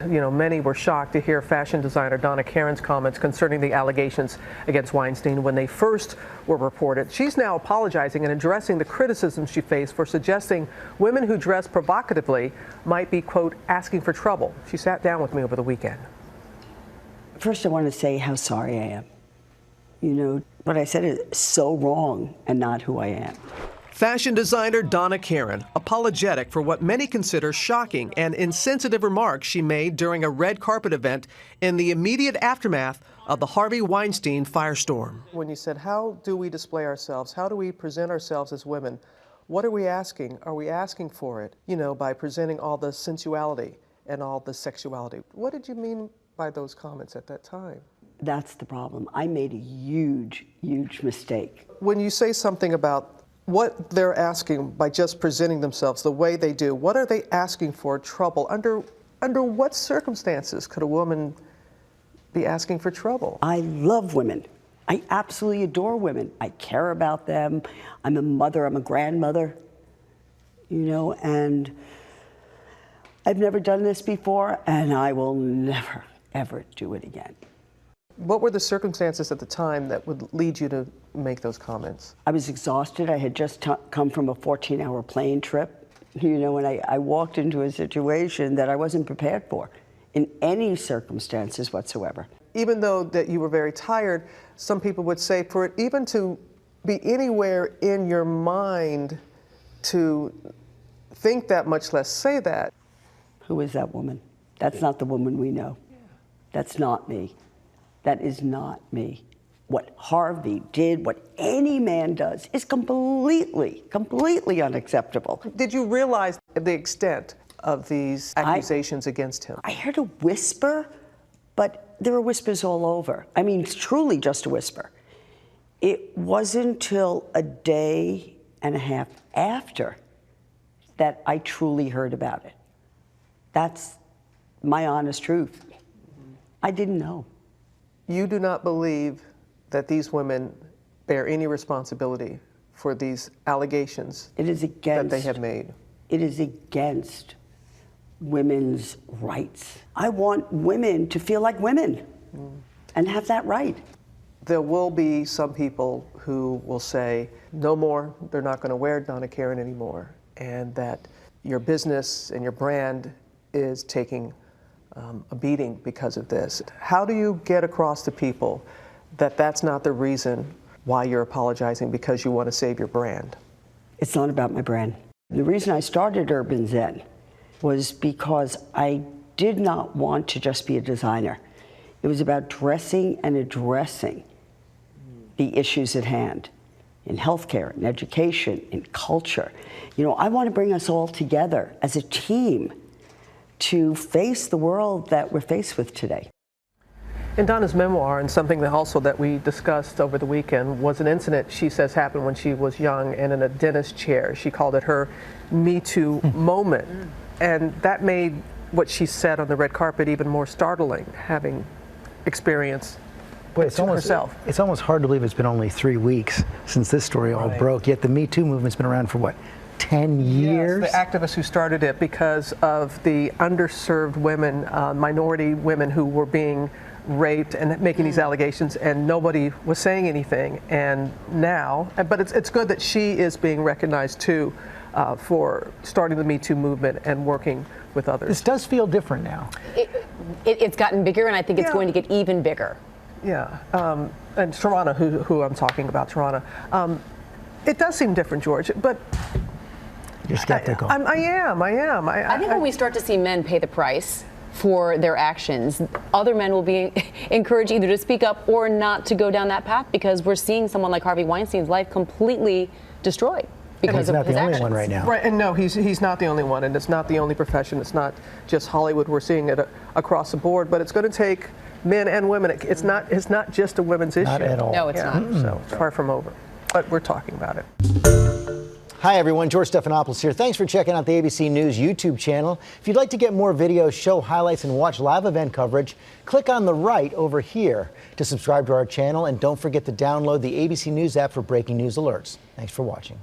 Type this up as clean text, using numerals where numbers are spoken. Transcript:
You know, many were shocked to hear fashion designer Donna Karan's comments concerning the allegations against Weinstein when they first were reported. She's now apologizing and addressing the criticism she faced for suggesting women who dress provocatively might be, quote, asking for trouble. She sat down with me over the weekend. First, I want to say how sorry I am. You know, what I said is so wrong and not who I am. Fashion designer Donna Karan, apologetic for what many consider shocking and insensitive remarks she made during a red carpet event in the immediate aftermath of the Harvey Weinstein firestorm. When you said, how do we display ourselves? How do we present ourselves as women? What are we asking? Are we asking for it, you know, by presenting all the sensuality and all the sexuality? What did you mean by those comments at that time? That's the problem. I made a huge, huge mistake. When you say something about what they're asking by just presenting themselves the way they do, what are they asking for? Trouble? Under what circumstances could a woman be asking for trouble? I love women. I absolutely adore women. I care about them. I'm a mother, I'm a grandmother, you know, and I've never done this before, and I will never, ever do it again. What were the circumstances at the time that would lead you to make those comments? I was exhausted. I had just come from a 14-hour plane trip, you know, and I walked into a situation that I wasn't prepared for in any circumstances whatsoever. Even though that you were very tired, some people would say for it even to be anywhere in your mind to think that, much less say that. Who is that woman? That's not the woman we know. That's not me. That is not me. What Harvey did, what any man does, is completely unacceptable. Did you realize the extent of these accusations against him? I heard a whisper, but there were whispers all over. I mean, it's truly just a whisper. It wasn't until a day and a half after that I truly heard about it. That's my honest truth. I didn't know. You do not believe that these women bear any responsibility for these allegations that they have made? It is against women's rights. I want women to feel like women and have that right. There will be some people who will say, no more, they're not going to wear Donna Karan anymore, and that your business and your brand is taking a beating because of this. How do you get across to people that that's not the reason why you're apologizing, because you want to save your brand? It's not about my brand. The reason I started Urban Zen was because I did not want to just be a designer. It was about dressing and addressing the issues at hand in healthcare, in education, in culture. You know, I want to bring us all together as a team to face the world that we're faced with today. In Donna's memoir, and something that also that we discussed over the weekend, was an incident she says happened when she was young and in a dentist chair. She called it her Me Too moment. And that made what she said on the red carpet even more startling, having experienced it herself. It's almost hard to believe it's been only 3 weeks since this story all broke, yet the Me Too movement's been around for what, 10 years? Yes, the activists who started it because of the underserved women, minority women who were being raped and making these allegations, and nobody was saying anything. And now, but it's good that she is being recognized too for starting the Me Too movement and working with others. This does feel different now. It's gotten bigger, and I think it's going to get even bigger. Yeah, and Tarana, who I'm talking about, Tarana, it does seem different, George, but you're skeptical. I am. I think when we start to see men pay the price for their actions, other men will be encouraged either to speak up or not to go down that path, because we're seeing someone like Harvey Weinstein's life completely destroyed because of his actions. He's not the only one right now. Right, and no, he's not the only one, and it's not the only profession. It's not just Hollywood. We're seeing it across the board, but it's going to take men and women. It's not just a women's issue. Not at all. No, it's not. So it's far from over, but we're talking about it. Hi everyone, George Stephanopoulos here. Thanks for checking out the ABC News YouTube channel. If you'd like to get more videos, show highlights, and watch live event coverage, click on the right over here to subscribe to our channel, and don't forget to download the ABC News app for breaking news alerts. Thanks for watching.